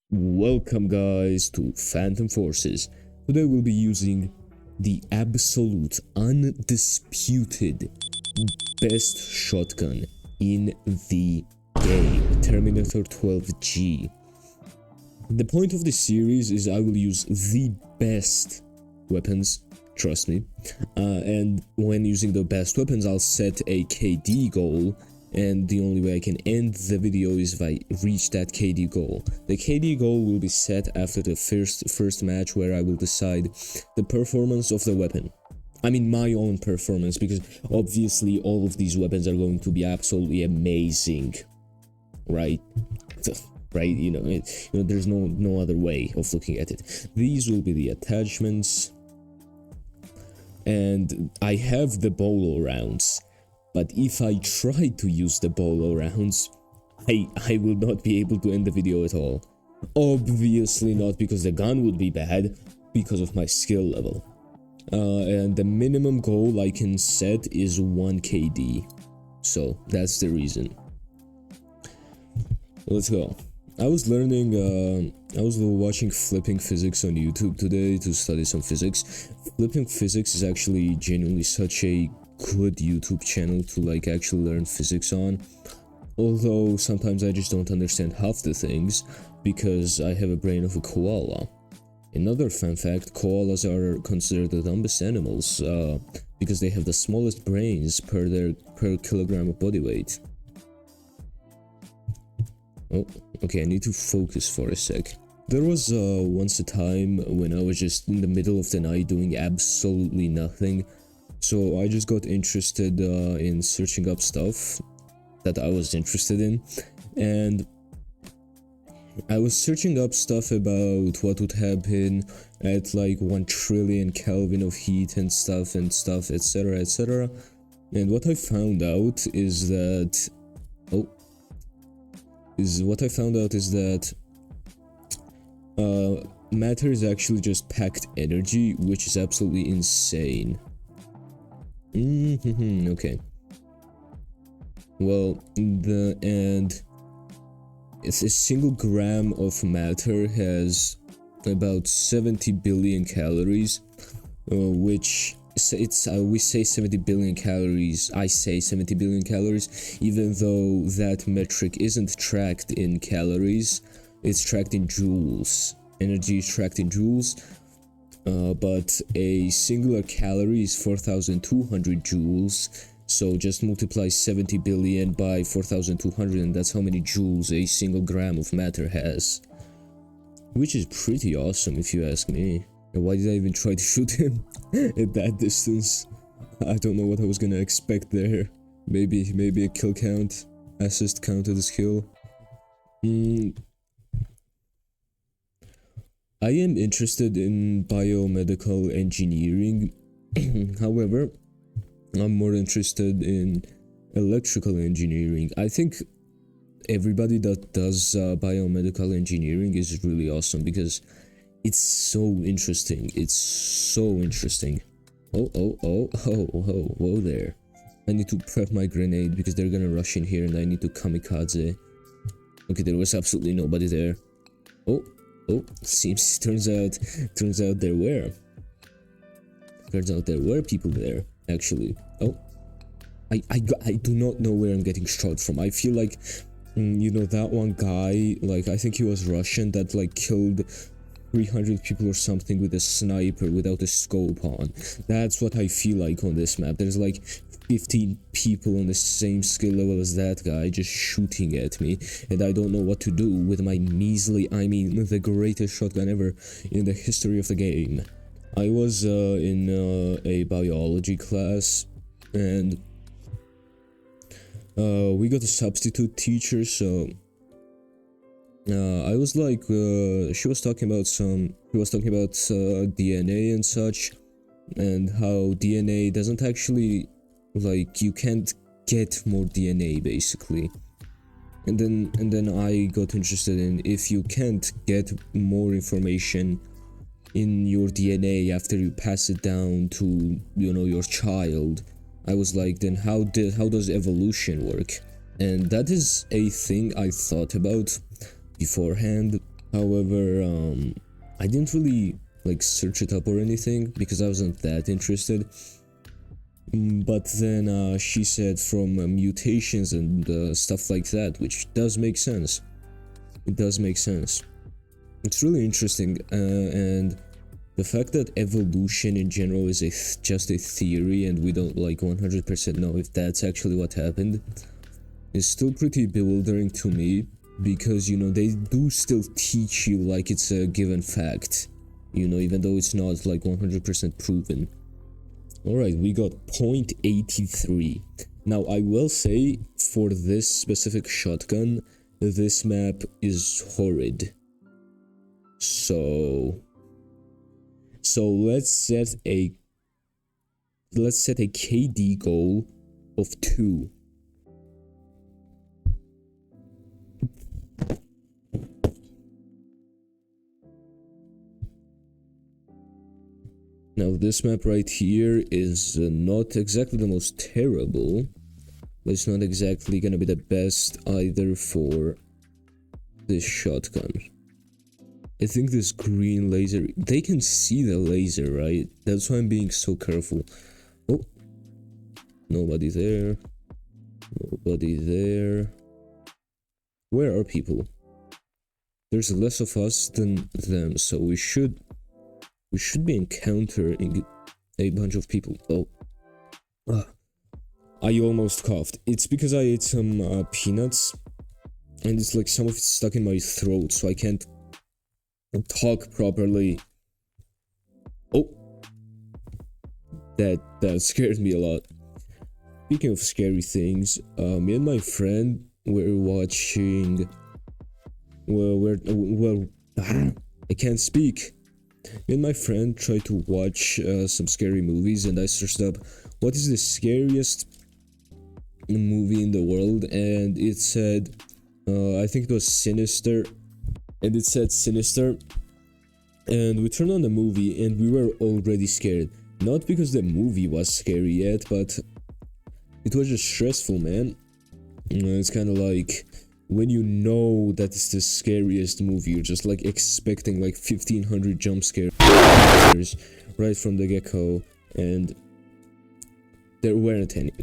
Welcome guys to Phantom Forces. Today we'll be using the absolute, undisputed best shotgun in the game, Terminator 12G. The point of this series is I will use the best weapons, trust me, and when using the best weapons I'll set a KD goal, and the only way I can end the video is if I reach that KD goal. The KD goal will be set after the first match, where I will decide the performance of the weapon. I mean my own performance, because obviously all of these weapons are going to be absolutely amazing, right? Right, there's no other way of looking at it. These will be the attachments, and I have the bolo rounds. But if I try to use the bolo rounds, I will not be able to end the video at all. Obviously not because the gun would be bad, because of my skill level. And the minimum goal I can set is 1 KD. So that's the reason. Let's go. I was watching Flipping Physics on YouTube today to study some physics. Flipping Physics is actually genuinely such a good YouTube channel to actually learn physics on, although sometimes I just don't understand half the things because I have a brain of a koala. Another fun fact, koalas are considered the dumbest animals because they have the smallest brains per kilogram of body weight. Oh, okay, I need to focus for a sec. There was once a time when I was just in the middle of the night doing absolutely nothing. So I just got interested in searching up stuff that I was interested in, and I was searching up stuff about what would happen at 1 trillion Kelvin of heat and stuff, etc, etc. And what I found out is that matter is actually just packed energy, which is absolutely insane. Okay. Well, it's a single gram of matter has about 70 billion calories, which we say 70 billion calories. I say 70 billion calories, even though that metric isn't tracked in calories. It's tracked in joules. Energy is tracked in joules. But a singular calorie is 4,200 joules, so just multiply 70 billion by 4,200 and that's how many joules a single gram of matter has. Which is pretty awesome if you ask me. And why did I even try to shoot him at that distance? I don't know what I was gonna expect there. Maybe a kill count, assist count of the skill. I am interested in biomedical engineering, however, I'm more interested in electrical engineering. I think everybody that does biomedical engineering is really awesome because it's so interesting. Whoa there. I need to prep my grenade because they're gonna rush in here and I need to kamikaze. Okay, there was absolutely nobody there. Turns out there were people there, actually. I do not know where I'm getting shot from. I feel like, that one guy, I think he was Russian, that killed 300 people or something with a sniper without a scope on. That's what I feel like on this map. There's 15 people on the same skill level as that guy just shooting at me, and I don't know what to do with my measly, the greatest shotgun ever in the history of the game. I was in a biology class, and we got a substitute teacher, so I was she was talking about DNA and such, and how DNA doesn't actually, you can't get more DNA basically. And then I got interested in, if you can't get more information in your DNA after you pass it down to, your child, I was like, then how does evolution work? And that is a thing I thought about beforehand, However, I didn't really like search it up or anything because I wasn't that interested. But then she said from mutations and stuff like that, which does make sense. It does make sense. It's really interesting, and the fact that evolution in general is just a theory and we don't like 100% know if that's actually what happened is still pretty bewildering to me, because you know they do still teach you like it's a given fact, you know, even though it's not like 100% proven. Alright, we got 0.83. Now I will say, for this specific shotgun, this map is horrid. So let's set a KD goal of 2. Now this map right here is not exactly the most terrible, but it's not exactly gonna be the best either for this shotgun. I think this green laser, they can see the laser, right? That's why I'm being so careful. Oh, nobody there. Nobody there. Where are people? There's less of us than them, so we should be encountering a bunch of people. Oh. I almost coughed. It's because I ate some peanuts, and it's like some of it's stuck in my throat, so I can't talk properly. Oh. That scared me a lot. Speaking of scary things, me and my friend were watching... I can't speak. Me and my friend tried to watch some scary movies, and I searched up what is the scariest movie in the world, and it said, I think it was Sinister, and it said Sinister, and we turned on the movie and we were already scared. Not because the movie was scary yet, but it was just stressful, man. It's kind of like when you know that it's the scariest movie, you're just like expecting like 1500 jump scares right from the get-go, and there weren't any.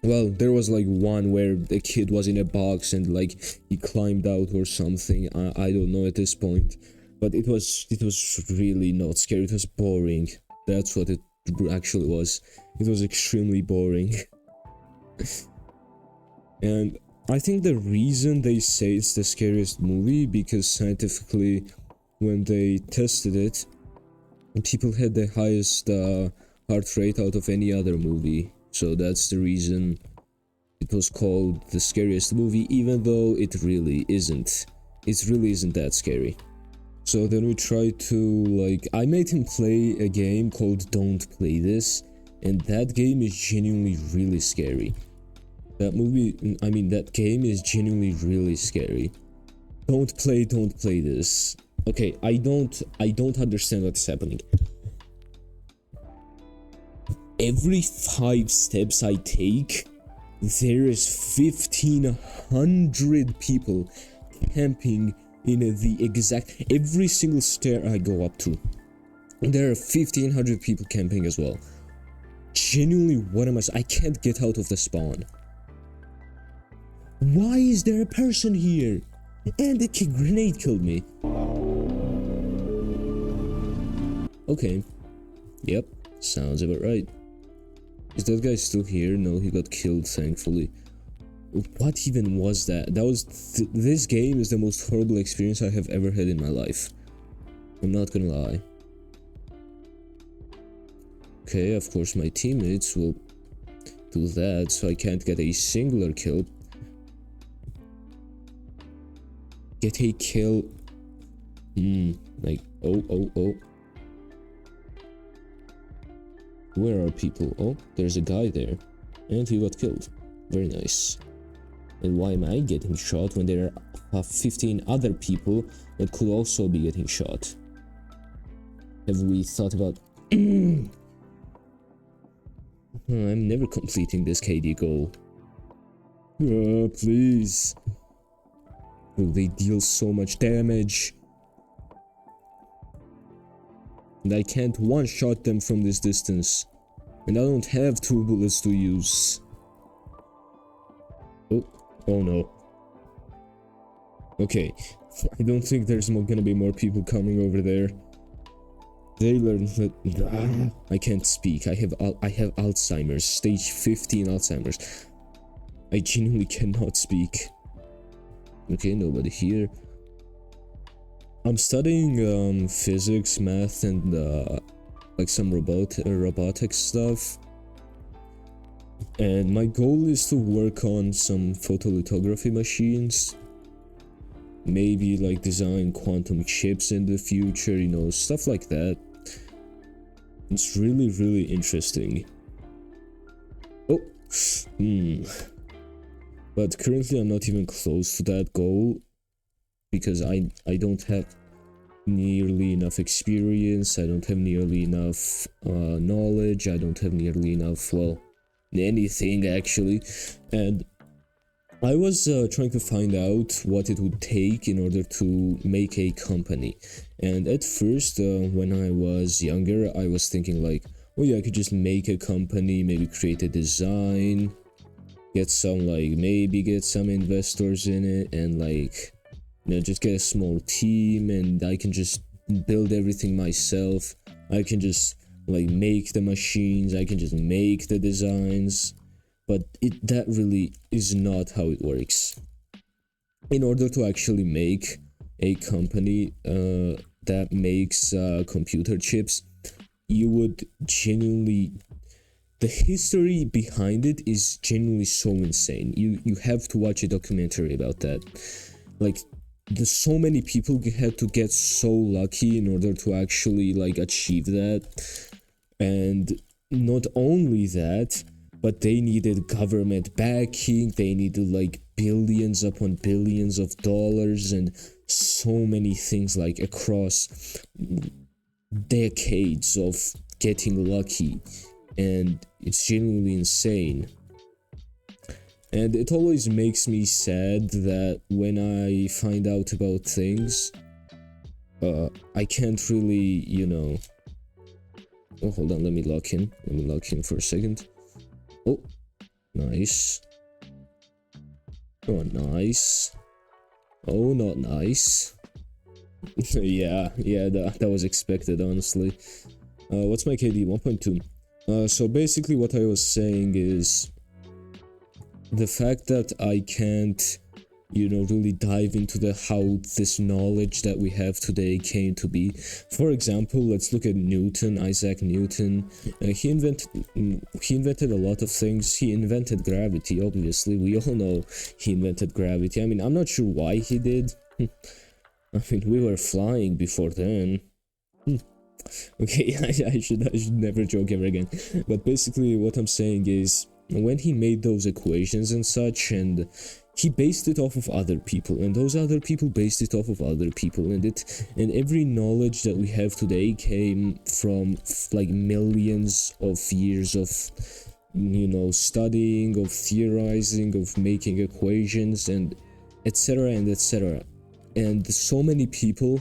Well, there was like one where the kid was in a box and like he climbed out or something. I don't know at this point, but it was really not scary. It was boring. That's what it actually was. It was extremely boring. And I think the reason they say it's the scariest movie, because scientifically, when they tested it, people had the highest heart rate out of any other movie. So that's the reason it was called the scariest movie, even though it really isn't. It really isn't that scary. So then we tried to, like, I made him play a game called Don't Play This, and that game is genuinely really scary. That game is genuinely really scary. Don't play this. Okay, I don't understand what's happening. Every 5 steps I take, there is 1500 people camping in the exact... Every single stair I go up to, there are 1500 people camping as well. Genuinely, what am I can't get out of the spawn. Why is there a person here? And a grenade killed me. Okay. Yep, sounds about right. Is that guy still here? No, he got killed, thankfully. What even was that? This game is the most horrible experience I have ever had in my life. I'm not gonna lie. Okay, of course my teammates will do that, so I can't get a singular kill. Get a kill. Like, oh. Where are people? Oh, there's a guy there. And he got killed. Very nice. And why am I getting shot when there are 15 other people that could also be getting shot? Have we thought about... I'm never completing this KD goal. Please. Bro, they deal so much damage. And I can't one-shot them from this distance. And I don't have 2 bullets to use. Oh no. Okay, I don't think there's gonna be more people coming over there. They learned that I can't speak. I have Alzheimer's, stage 15 Alzheimer's. I genuinely cannot speak. Okay, nobody here. I'm studying physics, math, and like some robotics stuff. And my goal is to work on some photolithography machines. Maybe like design quantum chips in the future, you know, stuff like that. It's really, really interesting. Oh, But currently I'm not even close to that goal. Because I don't have nearly enough experience, I don't have nearly enough knowledge, I don't have nearly enough, well, anything actually. And I was trying to find out what it would take in order to make a company. And at first, when I was younger, I was thinking like, oh yeah, I could just make a company, maybe create a design, get some maybe get some investors in it, and like, you know, just get a small team, and I can just build everything myself. I can just like make the machines, I can just make the designs. But that really is not how it works. In order to actually make a company that makes computer chips, you would genuinely... The history behind it is genuinely so insane. You have to watch a documentary about that. Like, there's so many people had to get so lucky in order to actually like achieve that. And not only that, but they needed government backing, they needed like billions upon billions of dollars, and so many things like across decades of getting lucky. And it's genuinely insane. And it always makes me sad that when I find out about things, I can't really, you know... Oh, hold on, let me lock in. Let me lock in for a second. Oh, nice. Oh, nice. Oh, not nice. yeah, that was expected, honestly. What's my KD? 1.2. So basically what I was saying is the fact that I can't, you know, really dive into how this knowledge that we have today came to be. For example, let's look at Newton, Isaac Newton. He invented a lot of things. He invented gravity, obviously. We all know he invented gravity. I mean, I'm not sure why he did. I mean, we were flying before then. Okay, I should never joke ever again. But basically what I'm saying is, when he made those equations and such, and he based it off of other people, and those other people based it off of other people, and every knowledge that we have today came from like millions of years of, you know, studying, of theorizing, of making equations, and etc. and etc. And so many people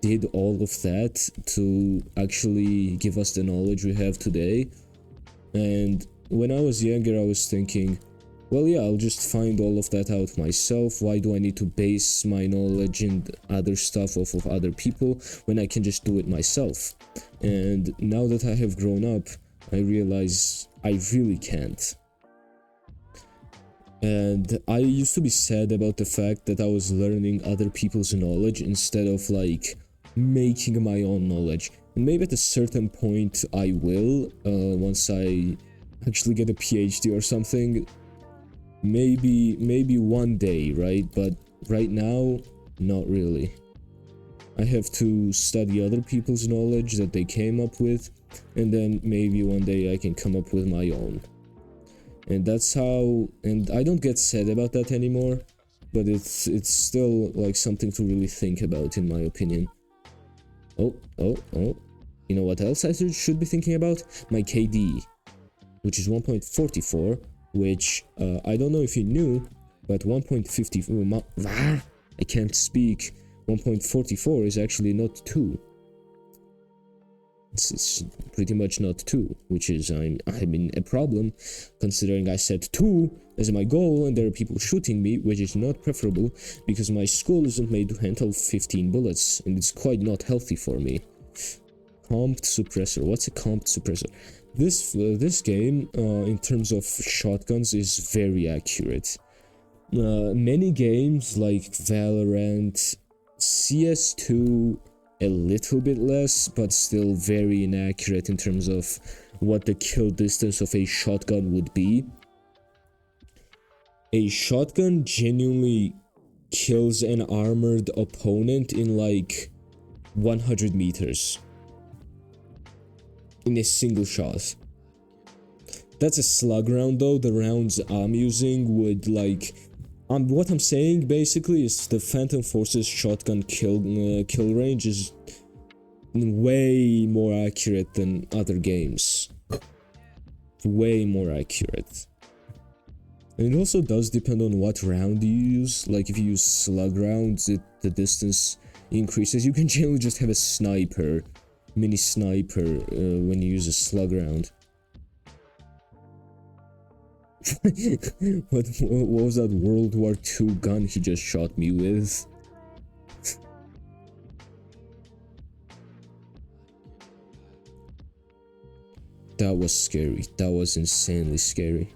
did all of that to actually give us the knowledge we have today. And when I was younger, I was thinking, well, yeah, I'll just find all of that out myself. Why do I need to base my knowledge and other stuff off of other people when I can just do it myself? And now that I have grown up, I realize I really can't. And I used to be sad about the fact that I was learning other people's knowledge instead of like making my own knowledge. And maybe at a certain point I will, once I actually get a PhD or something. Maybe one day, right? But right now, not really. I have to study other people's knowledge that they came up with, and then maybe one day I can come up with my own. And that's how, and I don't get sad about that anymore, but it's still like something to really think about, in my opinion. Oh. You know what else I should be thinking about? My KD, which is 1.44, which I don't know if you knew, but 1.50, I can't speak. 1.44 is actually not 2. It's pretty much not 2, which is I'm in a problem, considering I set 2 as my goal and there are people shooting me, which is not preferable because my skull isn't made to handle 15 bullets and it's quite not healthy for me. Comped suppressor. What's a comped suppressor? This game, in terms of shotguns, is very accurate. Many games like Valorant, CS2, a little bit less, but still very inaccurate in terms of what the kill distance of a shotgun would be. A shotgun genuinely kills an armored opponent in like 100 meters. In a single shot. That's a slug round though. The rounds I'm using would like... what I'm saying basically is the Phantom Forces shotgun kill range is way more accurate than other games. Way more accurate. And it also does depend on what round you use. Like if you use slug rounds, the distance increases. You can generally just have a sniper, mini sniper, when you use a slug round. what was that World War II gun he just shot me with? That was scary. That was insanely scary.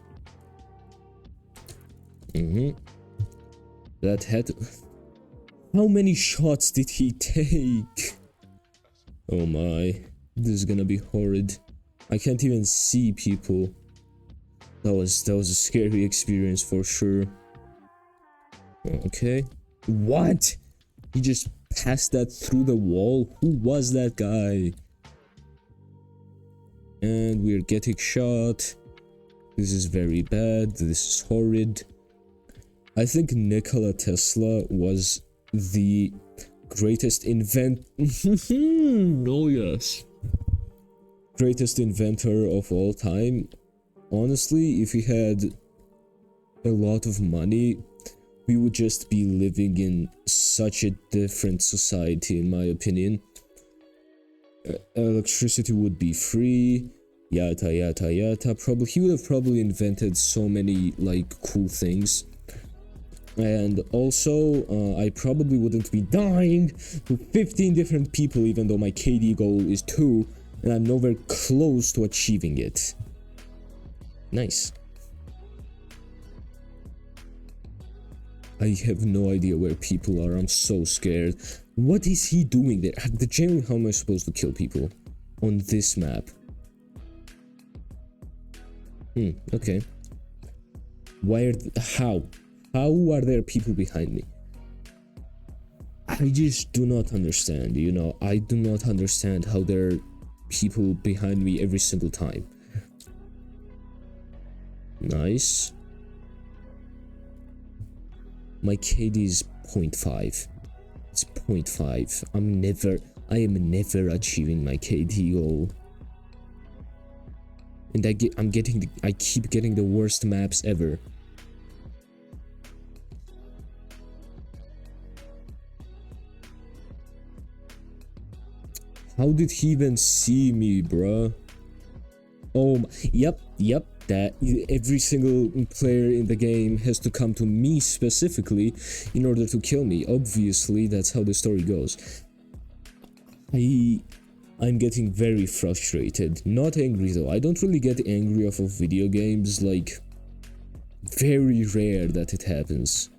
That had... How many shots did he take? Oh my. This is gonna be horrid. I can't even see people. That was a scary experience for sure. Okay. What? He just passed that through the wall? Who was that guy? And we're getting shot. This is very bad. This is horrid. I think Nikola Tesla was the greatest oh yes. Greatest inventor of all time. Honestly, if he had a lot of money, we would just be living in such a different society, in my opinion. Electricity would be free, yata yata yata. He would have probably invented so many like cool things. And also, I probably wouldn't be dying to 15 different people, even though my KD goal is 2, and I'm nowhere close to achieving it. Nice. I have no idea where people are. I'm so scared. What is he doing there? Genuinely, how am I supposed to kill people on this map? Okay. How? How are there people behind me? I just do not understand, you know. I do not understand how there are people behind me every single time. Nice. My KD is 0.5. It's 0.5. I am never achieving my KD goal. And I keep getting the worst maps ever. How did he even see me, bruh? Oh, yep. That every single player in the game has to come to me specifically in order to kill me. Obviously, that's how the story goes. I'm getting very frustrated. Not angry though. I don't really get angry off of video games. Like, very rare that it happens.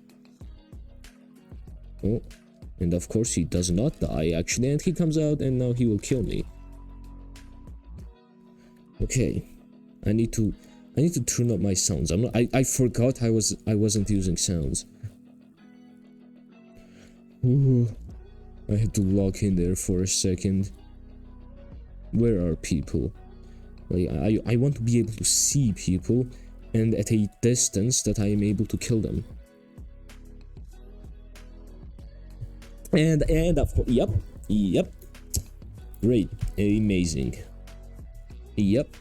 Oh, and of course he does not die actually, and he comes out and now he will kill me. Okay, I need to turn up my sounds. I forgot I wasn't using sounds. Ooh, I had to lock in there for a second. Where are people? Like, I want to be able to see people, and at a distance that I am able to kill them. And of course, yep. Great, amazing. Yep,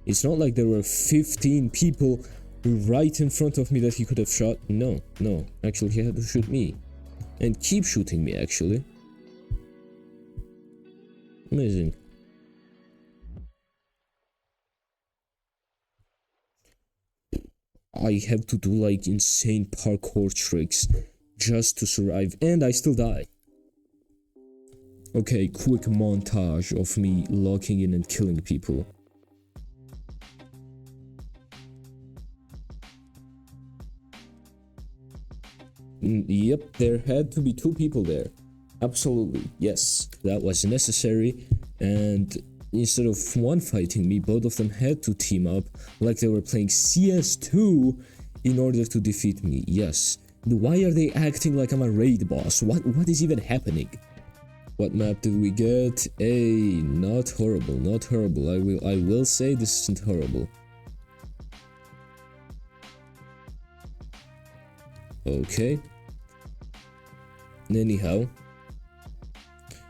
It's not like there were 15 people right in front of me that he could have shot. No, no, actually he had to shoot me. And keep shooting me, actually. Amazing. I have to do like insane parkour tricks just to survive, and I still die. Okay, quick montage of me locking in and killing people. Yep, there had to be 2 people there. Absolutely, yes, that was necessary, and instead of one fighting me, both of them had to team up like they were playing CS2 in order to defeat me. Yes. Why are they acting like I'm a raid boss? What is even happening? What map did we get? Not horrible, not horrible. I will say this isn't horrible. Okay. Anyhow,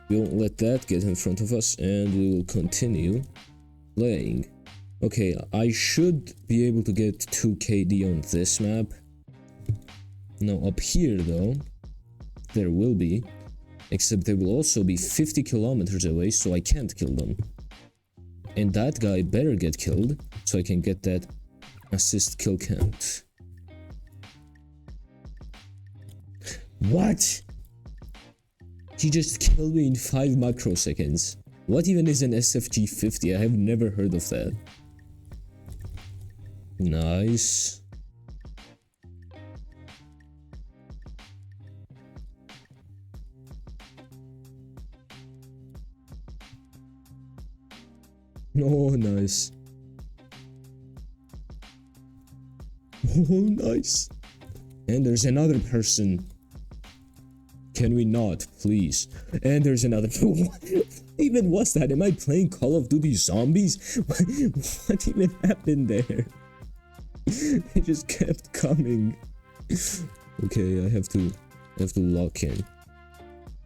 we won't let that get in front of us, and we will continue playing. Okay, I should be able to get 2 KD on this map. Now up here though, there will be, except they will also be 50 kilometers away, so I can't kill them. And that guy better get killed, so I can get that assist kill count. What? He just killed me in 5 microseconds. What even is an SFG 50? I have never heard of that. Nice. Oh, nice. Oh, nice. And there's another person. Can we not, please? And there's another. What even was that? Am I playing Call of Duty Zombies? What even happened there? They just kept coming. Okay, I have to lock in.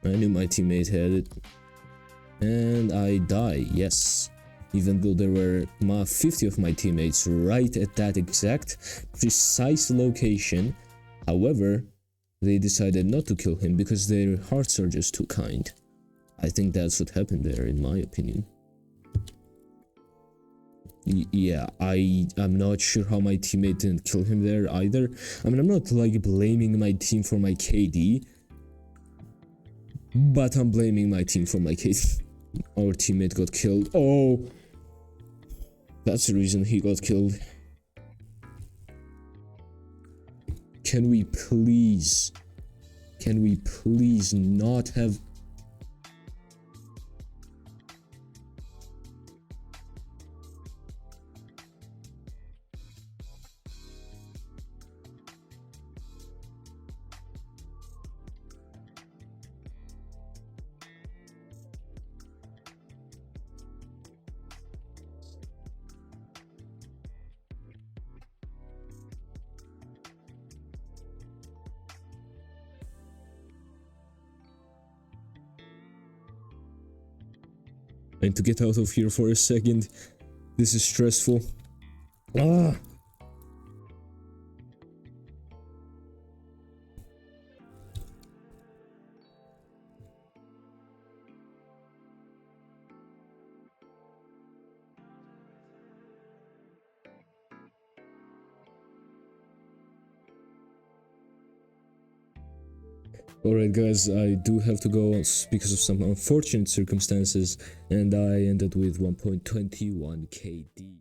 I knew my teammate had it. And I die, yes. Even though there were 50 of my teammates right at that exact precise location. However, they decided not to kill him because their hearts are just too kind. I think that's what happened there, in my opinion. Yeah, I'm not sure how my teammate didn't kill him there either. I mean, I'm not like blaming my team for my KD, but I'm blaming my team for my KD. Our teammate got killed. Oh, that's the reason he got killed. Can we please not have... And to get out of here for a second. This is stressful. Ah! Alright guys, I do have to go because of some unfortunate circumstances, and I ended with 1.21 KD.